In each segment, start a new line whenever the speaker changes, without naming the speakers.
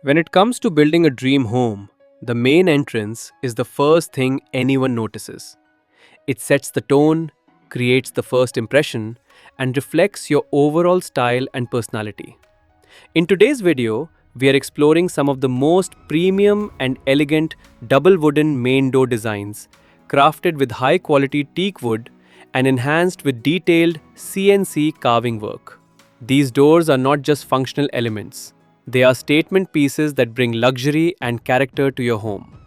When it comes to building a dream home, the main entrance is the first thing anyone notices. It sets the tone, creates the first impression, and reflects your overall style and personality. In today's video, we are exploring some of the most premium and elegant double wooden main door designs, crafted with high quality teak wood and enhanced with detailed CNC carving work. These doors are not just functional elements, they are statement pieces that bring luxury and character to your home.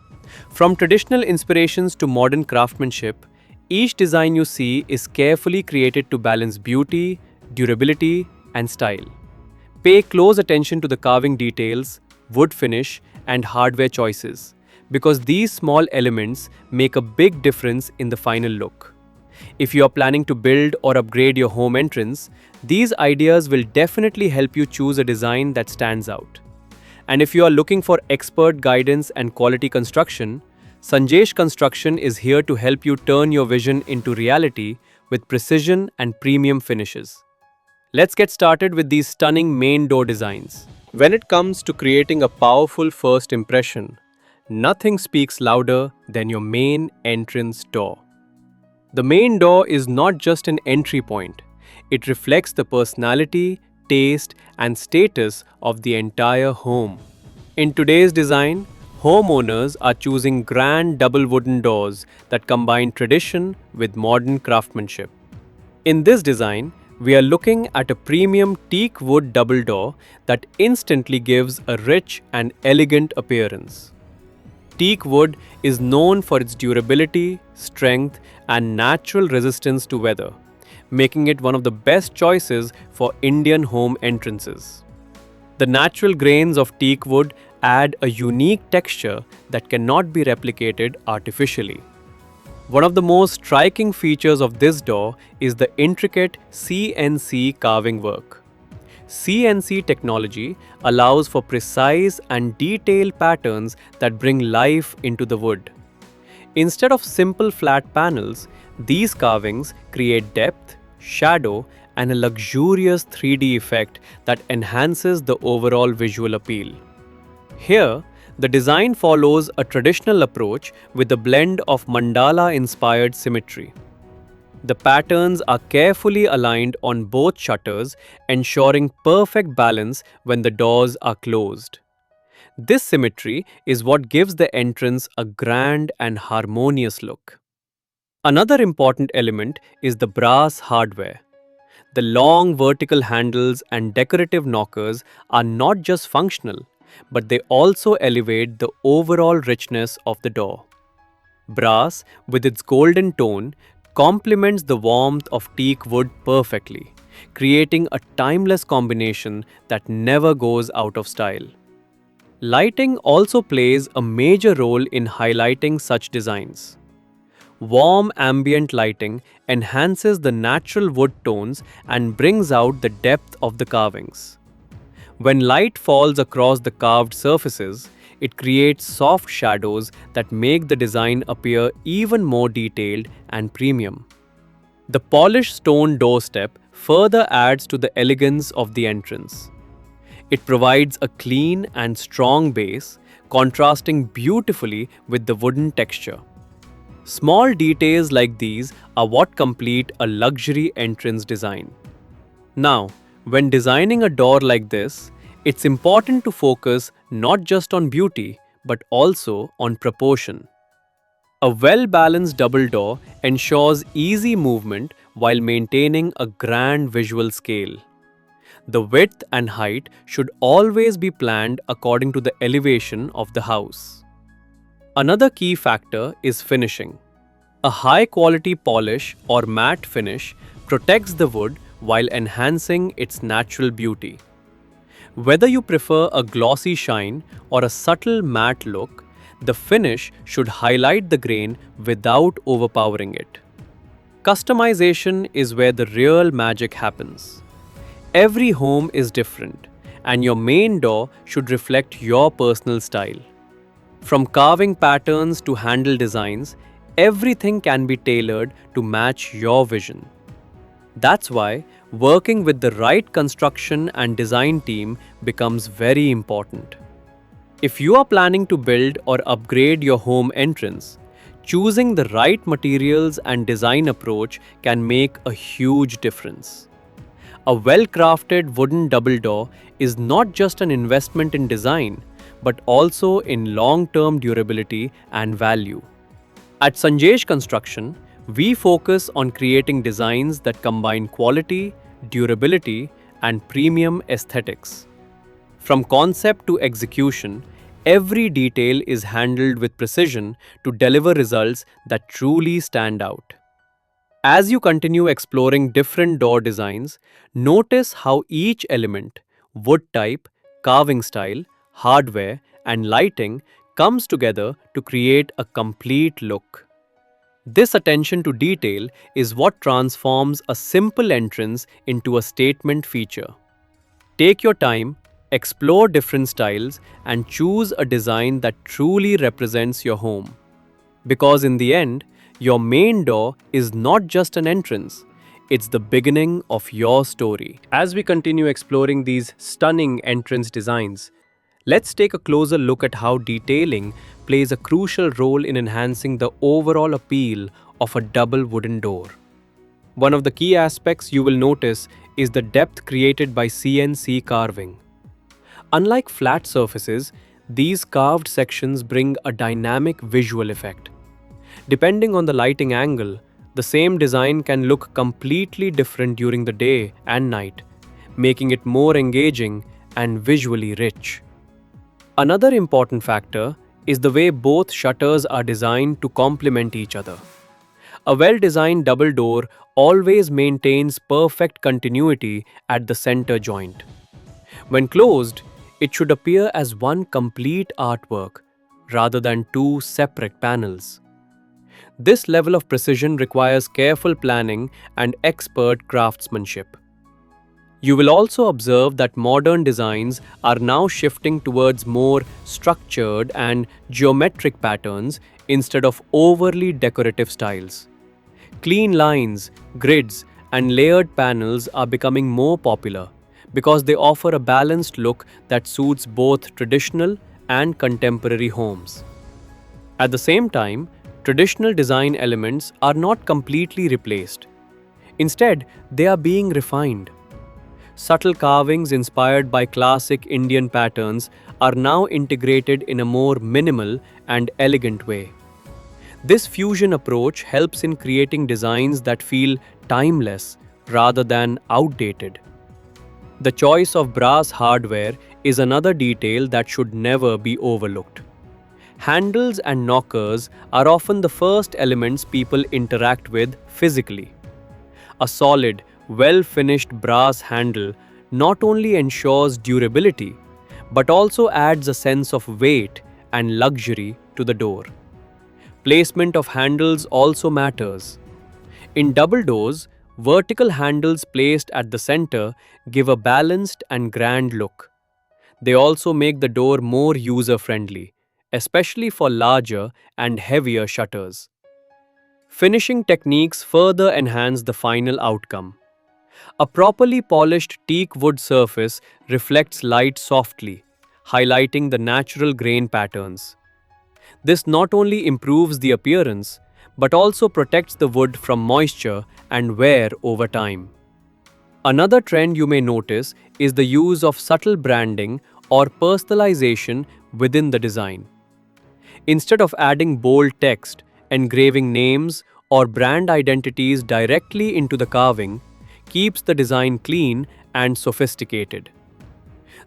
From traditional inspirations to modern craftsmanship, each design you see is carefully created to balance beauty, durability, and style. Pay close attention to the carving details, wood finish, and hardware choices, because these small elements make a big difference in the final look. If you are planning to build or upgrade your home entrance, these ideas will definitely help you choose a design that stands out. And if you are looking for expert guidance and quality construction, Sanjesh Construction is here to help you turn your vision into reality with precision and premium finishes. Let's get started with these stunning main door designs. When it comes to creating a powerful first impression, nothing speaks louder than your main entrance door. The main door is not just an entry point, it reflects the personality, taste, and status of the entire home. In today's design, homeowners are choosing grand double wooden doors that combine tradition with modern craftsmanship. In this design, we are looking at a premium teak wood double door that instantly gives a rich and elegant appearance. Teak wood is known for its durability, strength, and natural resistance to weather, making it one of the best choices for Indian home entrances. The natural grains of teak wood add a unique texture that cannot be replicated artificially. One of the most striking features of this door is the intricate CNC carving work. CNC technology allows for precise and detailed patterns that bring life into the wood. Instead of simple flat panels, these carvings create depth, shadow, and a luxurious 3D effect that enhances the overall visual appeal. Here, the design follows a traditional approach with a blend of mandala-inspired symmetry. The patterns are carefully aligned on both shutters, ensuring perfect balance when the doors are closed. This symmetry is what gives the entrance a grand and harmonious look. Another important element is the brass hardware. The long vertical handles and decorative knockers are not just functional, but they also elevate the overall richness of the door. Brass, with its golden tone, complements the warmth of teak wood perfectly, creating a timeless combination that never goes out of style. Lighting also plays a major role in highlighting such designs. Warm ambient lighting enhances the natural wood tones and brings out the depth of the carvings. When light falls across the carved surfaces, it creates soft shadows that make the design appear even more detailed and premium. The polished stone doorstep further adds to the elegance of the entrance. It provides a clean and strong base, contrasting beautifully with the wooden texture. Small details like these are what complete a luxury entrance design. Now, when designing a door like this, it's important to focus not just on beauty but also on proportion. A well-balanced double door ensures easy movement while maintaining a grand visual scale. The width and height should always be planned according to the elevation of the house. Another key factor is finishing. A high-quality polish or matte finish protects the wood while enhancing its natural beauty. Whether you prefer a glossy shine or a subtle matte look, the finish should highlight the grain without overpowering it. Customization is where the real magic happens. Every home is different, and your main door should reflect your personal style. From carving patterns to handle designs, everything can be tailored to match your vision. That's why working with the right construction and design team becomes very important. If you are planning to build or upgrade your home entrance, choosing the right materials and design approach can make a huge difference. A well crafted wooden double door is not just an investment in design, but also in long term durability and value. At Sanjesh Construction, we focus on creating designs that combine quality, durability, and premium aesthetics. From concept to execution, every detail is handled with precision to deliver results that truly stand out. As you continue exploring different door designs, notice how each element, wood type, carving style, hardware, and lighting comes together to create a complete look. This attention to detail is what transforms a simple entrance into a statement feature. Take your time, explore different styles, and choose a design that truly represents your home. Because in the end, your main door is not just an entrance, it's the beginning of your story. As we continue exploring these stunning entrance designs, let's take a closer look at how detailing plays a crucial role in enhancing the overall appeal of a double wooden door. One of the key aspects you will notice is the depth created by CNC carving. Unlike flat surfaces, these carved sections bring a dynamic visual effect. Depending on the lighting angle, the same design can look completely different during the day and night, making it more engaging and visually rich. Another important factor is the way both shutters are designed to complement each other. A well designed double door always maintains perfect continuity at the center joint. When closed, it should appear as one complete artwork rather than two separate panels. This level of precision requires careful planning and expert craftsmanship. You will also observe that modern designs are now shifting towards more structured and geometric patterns instead of overly decorative styles. Clean lines, grids, and layered panels are becoming more popular because they offer a balanced look that suits both traditional and contemporary homes. At the same time, traditional design elements are not completely replaced. Instead, they are being refined. Subtle carvings inspired by classic Indian patterns are now integrated in a more minimal and elegant way. This fusion approach helps in creating designs that feel timeless rather than outdated. The choice of brass hardware is another detail that should never be overlooked. Handles and knockers are often the first elements people interact with physically. A solid, well-finished brass handle not only ensures durability, but also adds a sense of weight and luxury to the door. Placement of handles also matters. In double doors, vertical handles placed at the center give a balanced and grand look. They also make the door more user-friendly, especially for larger and heavier shutters. Finishing techniques further enhance the final outcome. A properly polished teak wood surface reflects light softly, highlighting the natural grain patterns. This not only improves the appearance, but also protects the wood from moisture and wear over time. Another trend you may notice is the use of subtle branding or personalization within the design. Instead of adding bold text, engraving names, or brand identities directly into the carving keeps the design clean and sophisticated.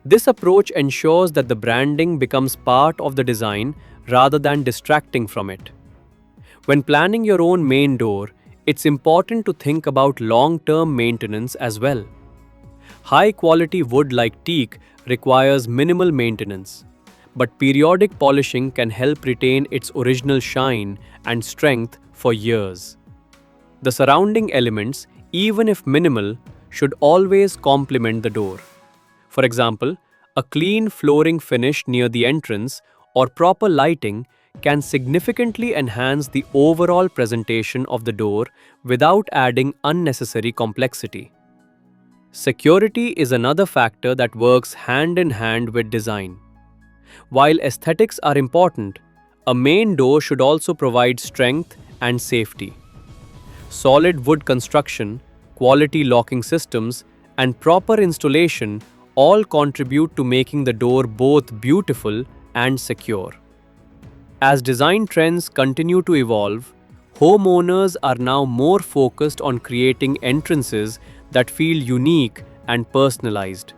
This approach ensures that the branding becomes part of the design rather than distracting from it. When planning your own main door, it's important to think about long-term maintenance as well. High-quality wood like teak requires minimal maintenance, but periodic polishing can help retain its original shine and strength for years. The surrounding elements, even if minimal, should always complement the door. For example, a clean flooring finish near the entrance or proper lighting can significantly enhance the overall presentation of the door without adding unnecessary complexity. Security is another factor that works hand in hand with design. While aesthetics are important, a main door should also provide strength and safety. Solid wood construction, quality locking systems, and proper installation all contribute to making the door both beautiful and secure. As design trends continue to evolve, homeowners are now more focused on creating entrances that feel unique and personalized.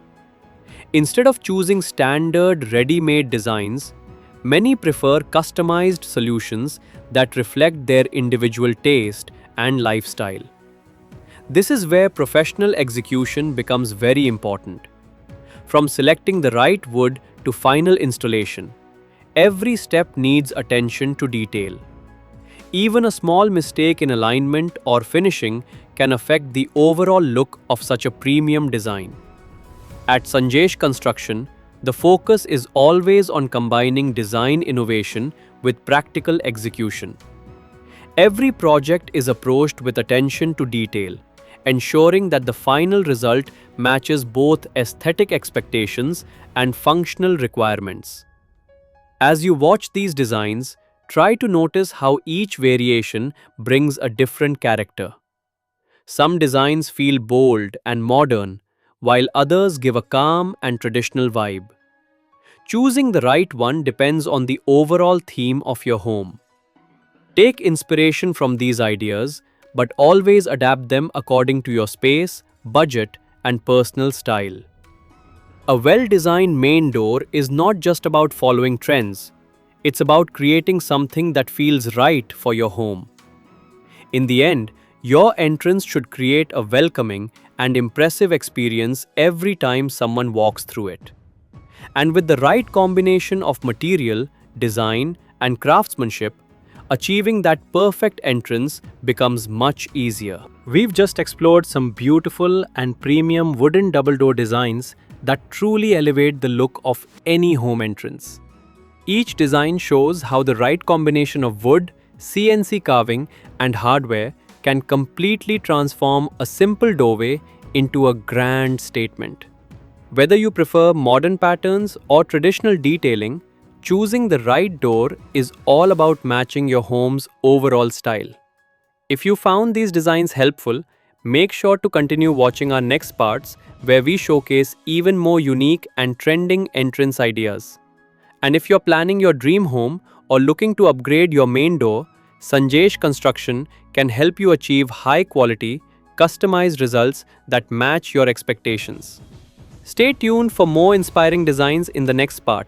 Instead of choosing standard ready-made designs, many prefer customized solutions that reflect their individual taste and lifestyle. This is where professional execution becomes very important. From selecting the right wood to final installation, every step needs attention to detail. Even a small mistake in alignment or finishing can affect the overall look of such a premium design. At Sanjesh Construction, the focus is always on combining design innovation with practical execution. Every project is approached with attention to detail, ensuring that the final result matches both aesthetic expectations and functional requirements. As you watch these designs, try to notice how each variation brings a different character. Some designs feel bold and modern, while others give a calm and traditional vibe. Choosing the right one depends on the overall theme of your home. Take inspiration from these ideas, but always adapt them according to your space, budget, and personal style. A well-designed main door is not just about following trends, it's about creating something that feels right for your home. In the end, your entrance should create a welcoming and impressive experience every time someone walks through it. And with the right combination of material, design, and craftsmanship, achieving that perfect entrance becomes much easier. We've just explored some beautiful and premium wooden double door designs that truly elevate the look of any home entrance. Each design shows how the right combination of wood, CNC carving, and hardware can completely transform a simple doorway into a grand statement. Whether you prefer modern patterns or traditional detailing, choosing the right door is all about matching your home's overall style. If you found these designs helpful, make sure to continue watching our next parts where we showcase even more unique and trending entrance ideas. And if you're planning your dream home or looking to upgrade your main door, Sanjesh Construction can help you achieve high quality, customized results that match your expectations. Stay tuned for more inspiring designs in the next part.